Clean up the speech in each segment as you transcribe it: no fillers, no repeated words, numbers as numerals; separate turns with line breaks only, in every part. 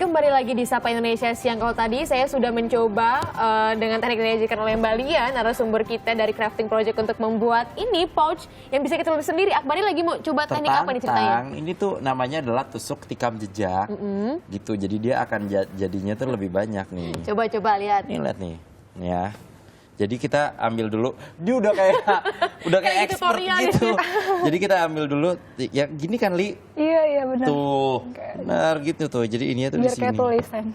kembali lagi di Sapa Indonesia Siang. Kalau tadi saya sudah mencoba dengan teknik yang diajarkan oleh Mbak Lia, narasumber kita dari Crafting Project untuk membuat ini pouch yang bisa kita tulis sendiri. Akbar lagi mau coba teknik apa nih ceritanya?
Ini tuh namanya adalah tusuk tikam jejak, gitu. Jadi dia akan jadinya tuh lebih banyak nih.
Coba lihat.
Nih lihat nih ya. Jadi kita ambil dulu, dia udah kayak expert gitu. Jadi kita ambil dulu, ya gini kan Li?
Iya benar.
Tuh, benar gitu tuh. Jadi ininya tuh di
Biar
sini.
kayak tulisan.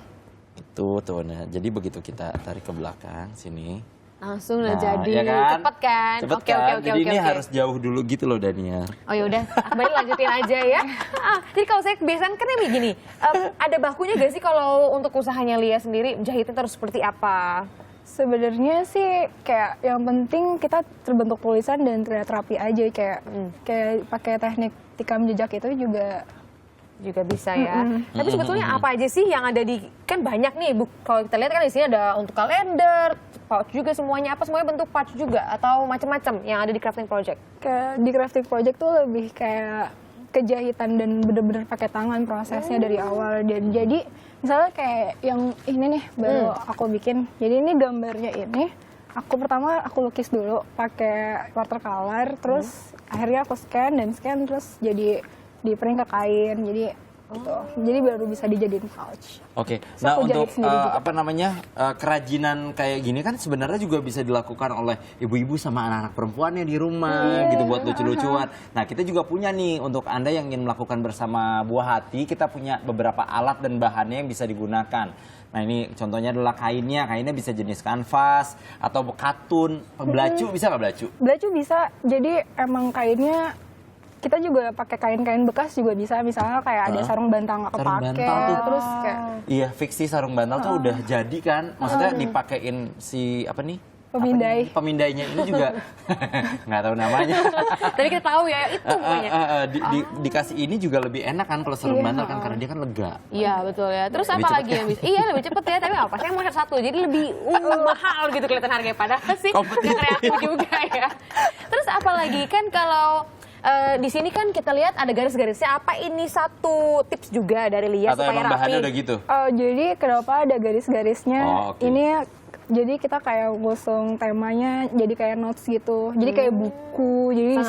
Itu tuh, nah. Jadi begitu kita tarik ke belakang sini.
Langsung lah
Nah,
jadi,
ya kan?
cepet kan?
Cepet
Oke.
kan? Jadi ini harus jauh dulu gitu loh Dania.
Oh ya udah, Akbar lanjutin aja ya. Jadi kalau saya kebiasaan kan begini, ada bakunya gak sih kalau untuk usahanya Lia sendiri jahitnya terus seperti apa?
Sebenarnya sih kayak yang penting kita terbentuk tulisan dan terlihat rapi aja, kayak pakai teknik tikam jejak itu juga
bisa ya. Tapi sebetulnya apa aja sih yang ada di, kan banyak nih, kalau kita lihat kan di sini ada untuk kalender, pouch juga semuanya, apa semuanya bentuk pouch juga atau macam-macam yang ada di Crafting Project?
Kayak di Crafting Project tuh lebih kayak kejahitan dan bener-bener pakai tangan prosesnya dari awal. Dan jadi misalnya kayak yang ini nih baru aku bikin. Jadi ini gambarnya ini pertama aku lukis dulu pakai watercolor, terus akhirnya aku scan terus jadi di print ke kain. Jadi gitu. Jadi baru bisa dijadiin pouch.
Oke.
So,
Nah, untuk
kerajinan
kayak gini kan sebenarnya juga bisa dilakukan oleh ibu-ibu sama anak-anak perempuannya di rumah gitu buat lucu-lucuan. Nah, kita juga punya nih untuk Anda yang ingin melakukan bersama Buah Hati, kita punya beberapa alat dan bahannya yang bisa digunakan. Nah, ini contohnya adalah kainnya bisa jenis kanvas atau katun, belacu bisa nggak belacu?
Belacu bisa. Jadi emang kainnya kita juga pakai kain-kain bekas juga bisa, misalnya kayak ada sarung bantal nggak kepake, terus kayak
iya fiksi sarung bantal tuh udah jadi kan, maksudnya dipakein si apa nih pemindainya ini juga nggak tahu namanya.
Tapi kita tahu ya itu pokoknya.
Dikasih ini juga lebih enak kan kalau sarung bantal kan, karena dia kan lega.
Iya betul ya. Terus
Lebih
apa
cepet
lagi
ya?
yang bisa? Iya lebih cepet ya, tapi apa? Saya mau satu, jadi lebih mahal gitu kelihatan harganya, padahal sih nggak kreatif juga ya. Terus apa lagi kan kalau di sini kan kita lihat ada garis-garisnya. Apa ini satu tips juga dari Lia
Atau
supaya
emang
rapi?
bahannya udah gitu?
Jadi kenapa ada garis-garisnya?
Okay.
Ini jadi kita kayak ngusung temanya jadi kayak notes gitu. Jadi kayak buku. Jadi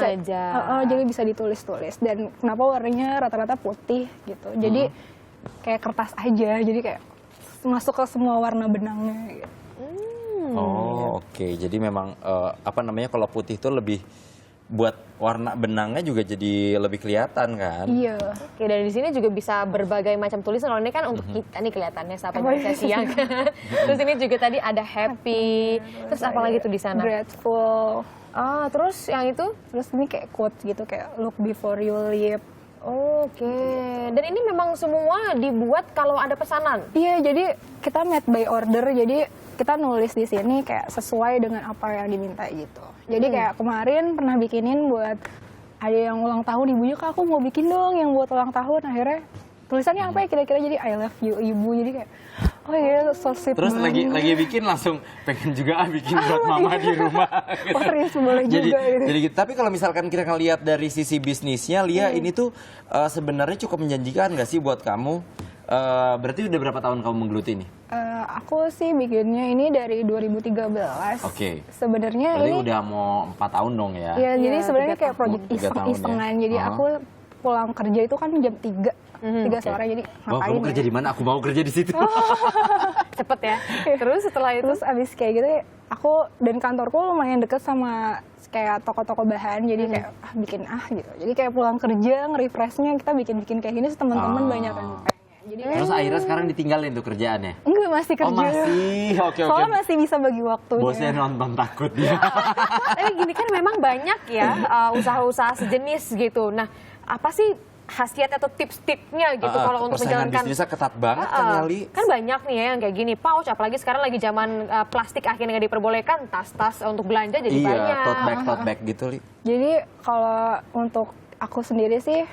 jadi bisa ditulis-tulis. Dan kenapa warnanya rata-rata putih gitu. Jadi kayak kertas aja. Jadi kayak masuk ke semua warna benangnya gitu.
Oke. Jadi memang kalau putih itu lebih buat warna benangnya juga jadi lebih kelihatan kan?
Iya.
Oke, dari sini juga bisa berbagai macam tulisan. Kalau ini kan untuk kita nih kelihatannya Sapa Indonesia Siang kan. Terus ini juga tadi ada happy. Terus apa lagi tuh di sana?
Grateful.
Terus yang itu?
Terus ini kayak quote gitu, kayak look before you leap.
Oke. Dan ini memang semua dibuat kalau ada pesanan?
Iya, jadi kita made by order. Jadi kita nulis di sini kayak sesuai dengan apa yang diminta gitu. Jadi kayak kemarin pernah bikinin buat ada yang ulang tahun, ibunya, Kak, aku mau bikin dong yang buat ulang tahun. Akhirnya tulisannya apa ya kira-kira, jadi I love you ibu. Jadi kayak oh iya, so sweet.
Terus lagi bikin langsung pengen juga bikin buat mama di rumah.
Boleh juga gitu.
Jadi tapi kalau misalkan kita ngelihat dari sisi bisnisnya, Lia ini tuh sebenarnya cukup menjanjikan nggak sih buat kamu? Berarti udah berapa tahun kamu menggeluti ini?
Aku sih bikinnya ini dari 2013.
Oke.
Sebenarnya
berarti
ini
udah mau 4 tahun dong ya?
Iya, jadi sebenarnya kayak project
3 tahun
iseng-isengan.
ya?
Jadi aku pulang kerja itu kan jam 3 sore, jadi ngapain
kamu kerja di mana? Aku mau kerja di situ.
Cepet ya. Terus setelah itu?
Terus abis kayak gitu aku dan kantorku lumayan deket sama kayak toko-toko bahan, jadi kayak bikin gitu. Jadi kayak pulang kerja nge-refreshnya kita bikin kayak gini, teman-teman banyak yang pengen. Jadi
terus akhirnya sekarang ditinggalin tuh kerjaannya?
Enggak, masih kerja.
Oh masih, oke.
Soalnya masih bisa bagi waktunya.
Bosnya nonton takut dia.
Tapi gini kan memang banyak ya usaha-usaha sejenis gitu. Nah, apa sih khasiat atau tips-tipsnya gitu kalau untuk menjalankan
bisnisnya ketat banget kan ya, Li?
Kan banyak nih ya yang kayak gini, pouch, apalagi sekarang lagi zaman plastik akhirnya nggak diperbolehkan, tas-tas untuk belanja jadi banyak.
Iya, tote bag gitu, Li.
Jadi kalau untuk aku sendiri sih,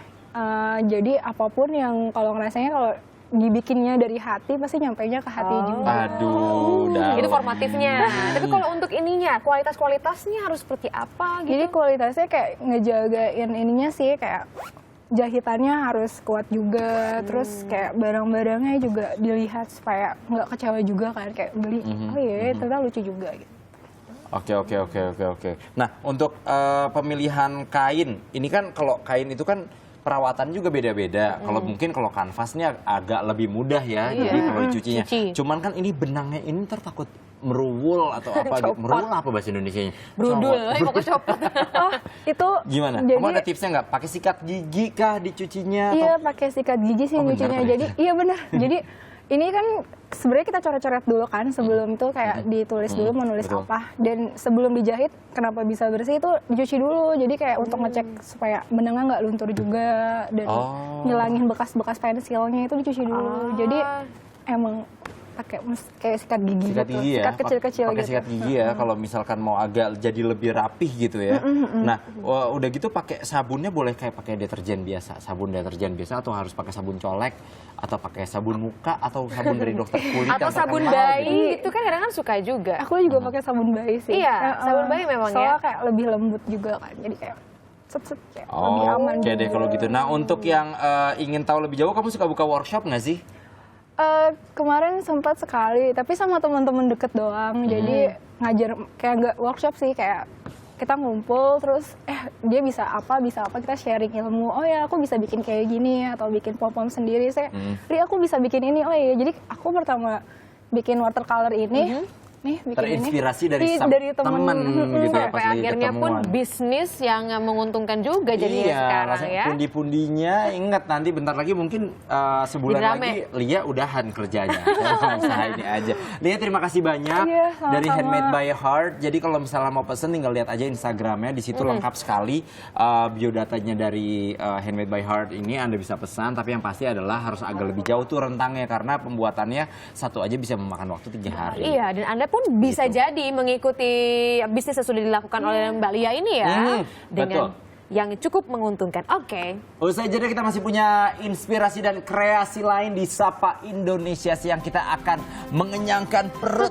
jadi apapun yang kalau ngerasanya kalau dibikinnya dari hati pasti nyampainya ke hati juga.
Aduh,
itu formatifnya. Tapi kalau untuk ininya, kualitasnya harus seperti apa gitu?
Jadi kualitasnya kayak ngejagain ininya sih, kayak jahitannya harus kuat juga, terus kayak barang-barangnya juga dilihat supaya nggak kecewa juga kan, kayak beli oh iya ternyata lucu juga gitu.
Oke. Nah, untuk pemilihan kain, ini kan kalau kain itu kan perawatan juga beda-beda. Kalau mungkin kalau kanvasnya agak lebih mudah ya, jadi kalau dicucinya. Cuman kan ini benangnya ini takut meruwul atau apa gitu. Meruwul apa bahasa Indonesianya?
Brudul, mau kecopot.
Oh itu
Gimana?
jadi,
Kamu ada tipsnya nggak? Pakai sikat gigi kah dicucinya?
iya
Atau...
pakai sikat gigi sih
Oh, benar,
nyucinya.
pakai
Jadi iya benar. Jadi ini kan sebenarnya kita coret-coret dulu kan sebelum itu kayak ditulis dulu mau nulis
betul.
apa, dan sebelum dijahit kenapa bisa bersih itu dicuci dulu. Jadi kayak untuk ngecek supaya benangnya nggak luntur juga dan ngilangin bekas-bekas pensilnya itu dicuci dulu. Jadi emang pakai kayak sikat gigi
Sikat
gitu.
gigi ya,
Sikat kecil-kecil
pakai
gitu.
sikat gigi ya kalau misalkan mau agak jadi lebih rapih gitu ya. Nah, udah gitu pakai sabunnya boleh kayak pakai deterjen biasa, sabun deterjen biasa atau harus pakai sabun colek atau pakai sabun muka atau sabun dari dokter kulit
Atau
yang
sabun
terkenal gitu.
bayi, itu kan kadang-kadang suka juga.
Aku juga pakai sabun bayi sih.
Iya, sabun bayi memang
soalnya
ya.
kayak lebih lembut juga kan. Jadi kayak set kayak lebih aman.
Oke deh kalau gitu. Nah, untuk yang ingin tahu lebih jauh, kamu suka buka workshop nggak sih?
Kemarin sempat sekali, tapi sama teman-teman deket doang. Jadi ngajar kayak nggak workshop sih, kayak kita ngumpul terus dia bisa apa kita sharing ilmu. Oh ya aku bisa bikin kayak gini atau bikin pom-pom sendiri. Saya, Ri aku bisa bikin ini. Oh iya, jadi aku pertama bikin watercolor ini. Nih, bikin
Terinspirasi
ini.
dari
temen
gitu ya
Sampai
pas lagi
akhirnya pun
ketemuan.
bisnis yang menguntungkan juga jadinya
Iya,
sekarang
rasanya
ya.
pundi-pundinya ingat nanti bentar lagi mungkin sebulan
Jadi
lagi Lia udahan kerjanya. Saya mau usaha ini aja. Lia terima kasih banyak
Iya, sama-sama.
dari Handmade by Heart. Jadi kalau misalnya mau pesen tinggal lihat aja Instagramnya, di situ lengkap sekali biodatanya dari Handmade by Heart ini Anda bisa pesan. Tapi yang pasti adalah harus agak lebih jauh tuh rentangnya karena pembuatannya satu aja bisa memakan waktu 3 hari.
Iya, dan Anda pun bisa jadi mengikuti bisnis yang sudah dilakukan oleh Mbak Lia ini ya. Dengan yang cukup menguntungkan. Oke.
Usai jeda kita masih punya inspirasi dan kreasi lain di Sapa Indonesia Siang. Kita akan mengenyangkan perut.